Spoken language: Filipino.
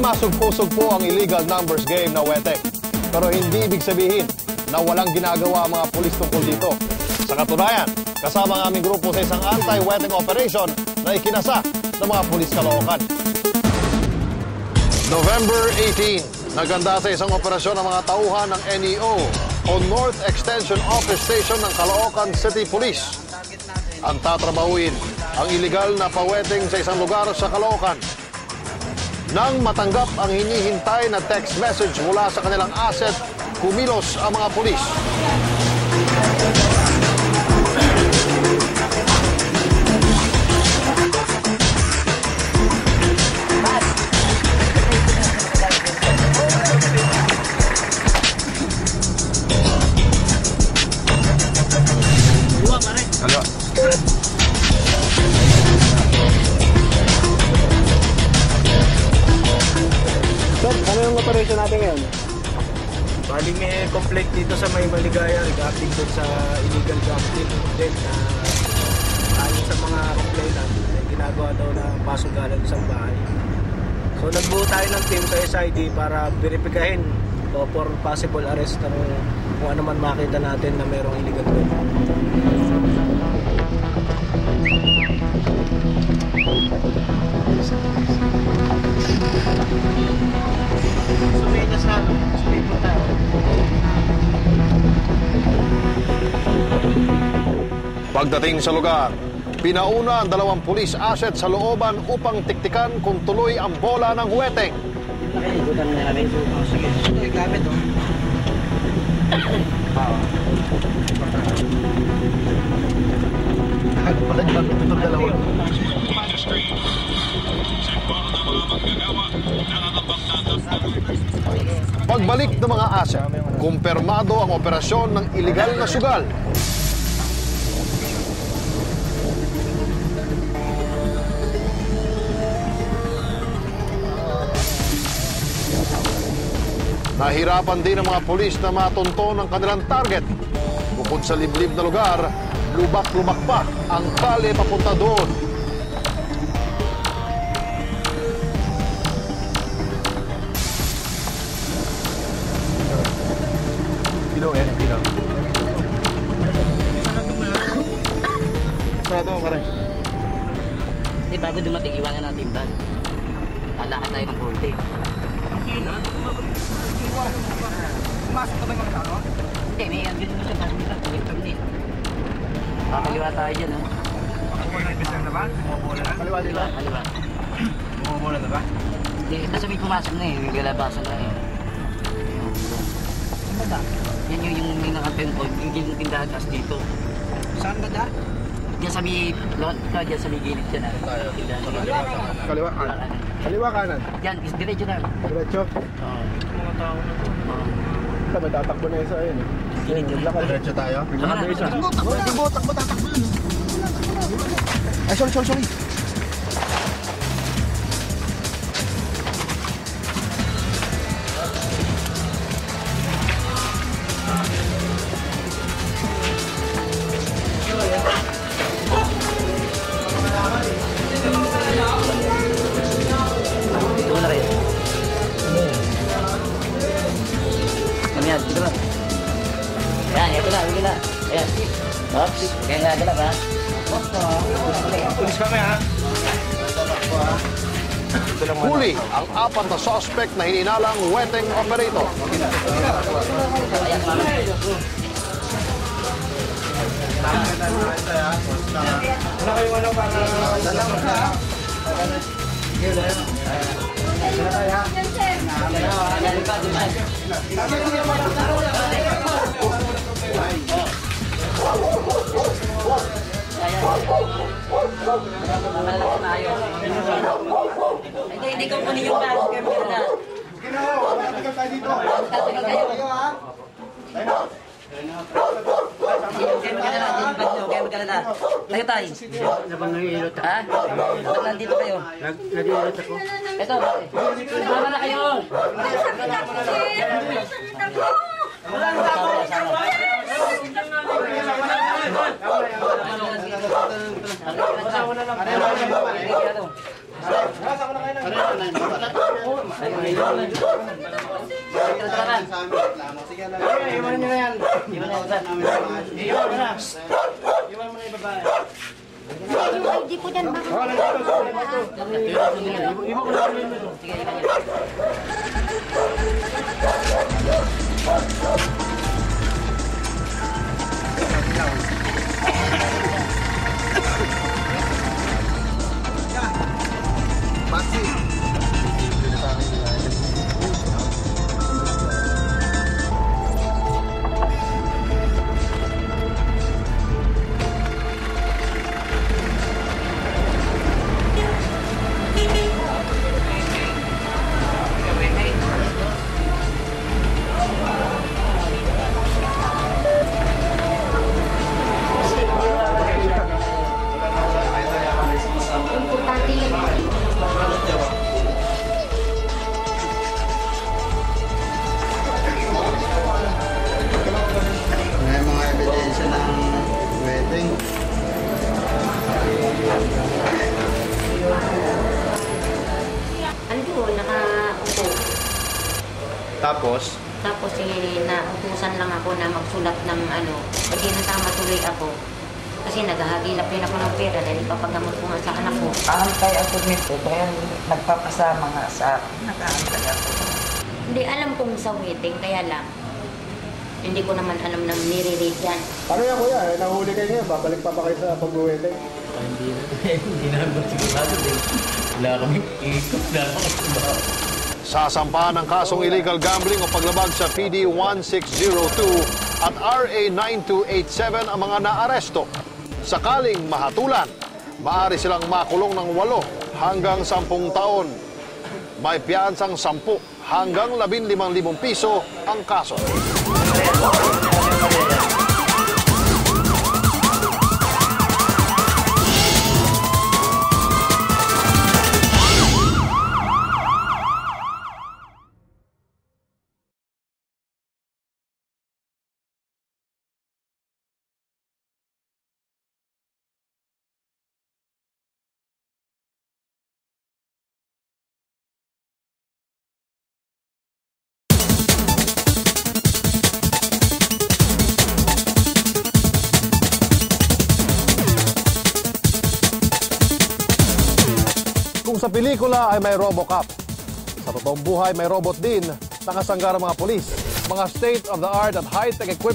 Sumasugpo-sugpo ang illegal numbers game na Weteng. Pero hindi ibig sabihin na walang ginagawa ang mga pulis tungkol dito. Sa katunayan, kasama ang aming grupo sa isang anti-Weteng operation na ikinasa ng mga pulis Caloocan. November 18, naganda sa isang operasyon ng mga tauhan ng NEO o North Extension Office Station ng Caloocan City Police. Ang tatrabahuin ang iligal na pa-Weteng sa isang lugar sa Caloocan. Nang matanggap ang hinihintay na text message mula sa kanilang asset, kumilos ang mga pulis. Ano yung operation natin ngayon? Bali may complaint dito sa May Maligaya regarding dun sa illegal gambling din na ayon sa mga complainant ginagawa daw na pasugalan sa bahay. So nagbuo tayo ng team sa SID para verifikahin o for possible arrest ng kung ano man makita natin na merong illegal gambling. Pagdating sa lugar, pinauna ang 2 police asset sa looban upang tiktikan kung tuloy ang bola ng Weteng. Nakikigutan na namin. Sige, ito gamit o. Nakagpalag itong 2. Pagbalik ng mga asset, kumpirmado ang operasyon ng iligal na sugal. Nahirapan din ang mga pulis na matunton ang kanilang target. Bukod sa liblib na lugar, lubak-lubak pa ang kalye papunta doon. Pinaw yan, pinaw. Sarado mo ka rin. Hindi, bago dumating, iwanan natin yung van. Lalakad tayo ng konti. Pumasok na ba yung mga tao? Hindi, may andun mo siya. Kakaliwa tayo dyan, ha? Bumubola na ibig na ba? Bumubola na? Kaliwa. Bumubola na ba? Hindi, basta may pumasok na eh. May galabasan na eh. Saan ba da? Yan yung may nakatempo. Yung tindahan kas dito. Saan ba da? Diyan sa may diyan sa may gilid dyan, ha? Kaliwa kanan. Kaliwa kanan. Diyan, diretso na. Diretso. Oo. Mga tao na to. Ito, may tatakbo na isa yun. Gilid yun. Diretso tayo. Tama na. Takbo, tatakbo yun. Ay, sorry. Ayan. Oops. Kaya nga dala ba? Pulis kami ha. Huli ang 4 na suspect na hininalang Weteng operator. Wala kayong ano para Hindi ko kunin yung bag. Tatagal tayo dito. Tatagal kayo. Kaya magkalala. Tayo tayo. Ha? Ba't nandito kayo? nag-iirot ako. Ito, bakit? Mama na kayo! Iwan nyo na yan. Iwan mo na. Iwan mo na yung babae. Ay, di po dyan baka. Importante yun. May mga ebidensya ng wedding. Ano po, nakaupo. Tapos, Tapos nautusan lang ako na magsulat ng pag natama tuloy ako. Kasi naghahagilap din ako ng pera dahil ipapagamot ko nga sa anak ko. Aantay ako nito dahil nagpapasama nga sa akin. Nakaantay ako. Hindi alam kung sa wedding, kaya lang. Hindi ko naman alam na nire-rate yan. Ano yan kuya? Nahuli kayo ngayon, babalik pa ba kayo sa pag-uwete? Hindi namin sigurado din. Wala kaming ikot na ako. Sasampahan ng kasong illegal gambling o paglabag sa PD 1602 at RA 9287 ang mga naaresto. Sakaling mahatulan, maaari silang makulong ng 8 hanggang 10 taon. May piyansang 10 hanggang 15,000 piso ang kaso. Kung sa pelikula ay may RoboCop, sa totoong buhay may robot din nakasangga ng mga polis. Mga state-of-the-art at high-tech equipment